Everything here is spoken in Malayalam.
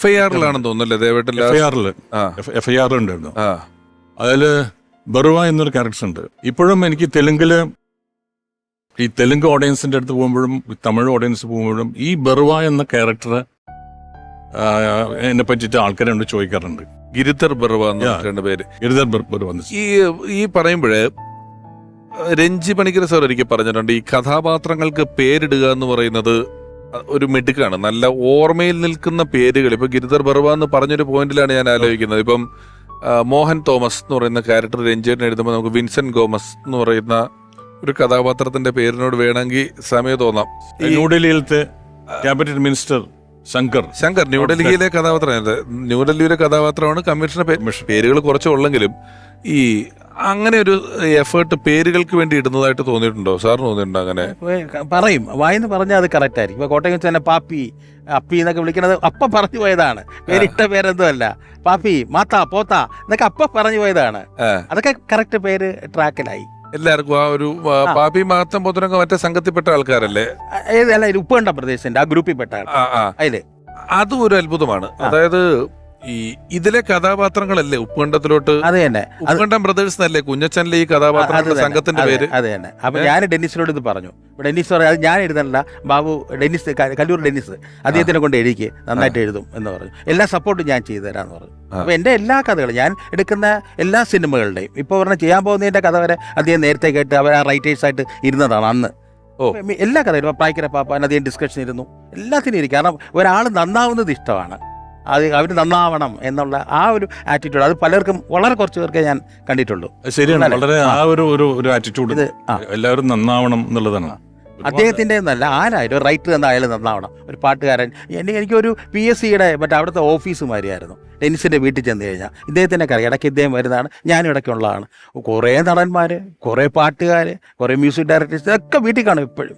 FIR-ലാണെന്ന് തോന്നുന്നല്ലേ ദേവേട്ടൻ? FIR ഉണ്ടായിരുന്നു. അതിൽ ബറുവ എന്നൊരു ക്യാരക്ടർ ഉണ്ട്. ഇപ്പോഴും എനിക്ക് തെലുങ്കില് ഈ തെലുങ്ക് ഓഡിയൻസിന്റെ അടുത്ത് പോകുമ്പോഴും തമിഴ് ഓഡിയൻസ് പോകുമ്പോഴും ഈ ബറുവ എന്ന ക്യാരക്ടർ എന്നെ പറ്റിയിട്ട് ആൾക്കാരെ ചോദിക്കാറുണ്ട്. ഗിരിധർ ബറുവ എന്ന പേര്. ഗിരിധർ ബറുവ. ഈ പറയുമ്പോഴേ രഞ്ജി പണിക്കർ സാർ ഒരിക്കൽ പറഞ്ഞിട്ടുണ്ട്, ഈ കഥാപാത്രങ്ങൾക്ക് പേരിടുക എന്ന് പറയുന്നത് ഒരു മിടുക്കാണ്. നല്ല ഓർമ്മയിൽ നിൽക്കുന്ന പേരുകൾ. ഇപ്പൊ ഗിരിധർ ബറുവ എന്ന് പറഞ്ഞൊരു പോയിന്റിലാണ് ഞാൻ ആലോചിക്കുന്നത്. ഇപ്പം മോഹൻ തോമസ് എന്ന് പറയുന്ന ക്യാരക്ടർ രഞ്ജിന് എഴുതുമ്പോൾ നമുക്ക് വിൻസെന്റ് ഗോമസ് എന്ന് പറയുന്ന ഒരു കഥാപാത്രത്തിന്റെ പേരിനോട് വേണമെങ്കിൽ സമയം തോന്നാം. ന്യൂഡൽഹിയിലത്തെ ക്യാബിനറ്റ് മിനിസ്റ്റർ ശങ്കർ ന്യൂഡൽഹിയിലെ കഥാപാത്രമാണ്. കമ്മീഷണർ പേരുകൾ കുറച്ചുള്ളെങ്കിലും ഈ അങ്ങനെ ഒരു എഫേർട്ട് പേരുകൾക്ക് വേണ്ടി ഇടുന്നതായിട്ട് തോന്നിയിട്ടുണ്ടോ സാറിന്? തോന്നിയിട്ടുണ്ടോ അങ്ങനെ? പറയും, വായിന്ന് പറഞ്ഞാൽ അത് കറക്റ്റ് ആയിരിക്കും. ഇപ്പൊ കോട്ടയം വെച്ച് തന്നെ പാപ്പി അപ്പി എന്നൊക്കെ വിളിക്കുന്നത് അപ്പ പറഞ്ഞു പോയതാണ്. പേരിട്ട പേരെന്തുമല്ല. പാപ്പി മാത്ത പോത്ത എന്നൊക്കെ അപ്പ പറഞ്ഞു പോയതാണ്. അതൊക്കെ കറക്റ്റ് പേര് ട്രാക്കിലായി. എല്ലാവർക്കും ആ ഒരു പാപ്പി മാത്തം പോത്തനൊക്കെ മറ്റേ സംഘത്തിൽപ്പെട്ട ആൾക്കാരല്ലേ? അല്ല, ഉപ്പുകണ്ട പ്രദേശത്തിന്റെ ആ ഗ്രൂപ്പിൽപ്പെട്ട അതില്. അതും ഒരു അത്ഭുതമാണ്. അതായത് ഈ ഇതിലെ കഥാപാത്രങ്ങളല്ലേ ഉപ്പുകണ്ടത്തിലോട്ട്? അത് തന്നെ, ഉപ്പുകണ്ടം ബ്രദേഴ്സ് എന്നല്ലേ കുഞ്ഞച്ചനിലെ ഈ കഥാപാത്രങ്ങളുടെ സംഘത്തിന്റെ പേര്? അത് തന്നെ. അപ്പൊ ഞാൻ ഡെന്നിസിനോട് ഇത് പറഞ്ഞു. ഡെന്നിസ് പറഞ്ഞു, അത് ഞാൻ എഴുതണ്ട ബാബു, ഡെന്നിസ് കല്ലൂർ ഡെന്നിസ് അദ്ദേഹത്തിനെ കൊണ്ട് എഴുതിക്ക്, നന്നായിട്ട് എഴുതും എന്ന് പറഞ്ഞു. എല്ലാ സപ്പോർട്ടും ഞാൻ ചെയ്തു തരാമെന്ന് പറഞ്ഞു. അപ്പൊ എന്റെ എല്ലാ കഥകളും ഞാൻ എടുക്കുന്ന എല്ലാ സിനിമകളുടെയും ഇപ്പൊ പറഞ്ഞ ചെയ്യാൻ പോകുന്നതിന്റെ കഥ വരെ അദ്ദേഹം നേരത്തെ കേട്ട് അവർ ആ റൈറ്റേഴ്സായിട്ട് ഇരുന്നതാണ് അന്ന്. എല്ലാ കഥയിലും പ്രായക്കര പാപ്പാൻ അദ്ദേഹം ഡിസ്കഷൻ ഇരുന്നു, എല്ലാത്തിനും ഇരിക്കും. കാരണം ഒരാൾ നന്നാവുന്നത് ഇഷ്ടമാണ്, അത് അവർ നന്നാവണം എന്നുള്ള ആ ഒരു ആറ്റിറ്റ്യൂഡ് അത് പലർക്കും, വളരെ കുറച്ച് പേർക്കേ ഞാൻ കണ്ടിട്ടുള്ളൂ. ശരിയാണ്, വളരെ ആ ഒരു ആറ്റിറ്റ്യൂഡ് എല്ലാവരും നന്നാവണം എന്നുള്ളതാണ്. അദ്ദേഹത്തിൻ്റെ എന്നല്ല, ആരായാലും റൈറ്റർ എന്നായാലും നന്നാവണം. ഒരു പാട്ടുകാരൻ, എനിക്കൊരു PSCയുടെ മറ്റേ അവിടുത്തെ ഓഫീസുമാരിയായിരുന്നു. ഡെന്നിസിൻ്റെ വീട്ടിൽ ചെന്ന് കഴിഞ്ഞാൽ ഇദ്ദേഹത്തിൻ്റെ കറി ഇടയ്ക്ക് ഇദ്ദേഹം വരുന്നതാണ്, ഞാനും ഇടയ്ക്കുള്ളതാണ്. കുറേ നടന്മാർ, കുറേ പാട്ടുകാർ, കുറേ മ്യൂസിക് ഡയറക്ടേഴ്സ് ഒക്കെ വീട്ടിൽ കാണും എപ്പോഴും.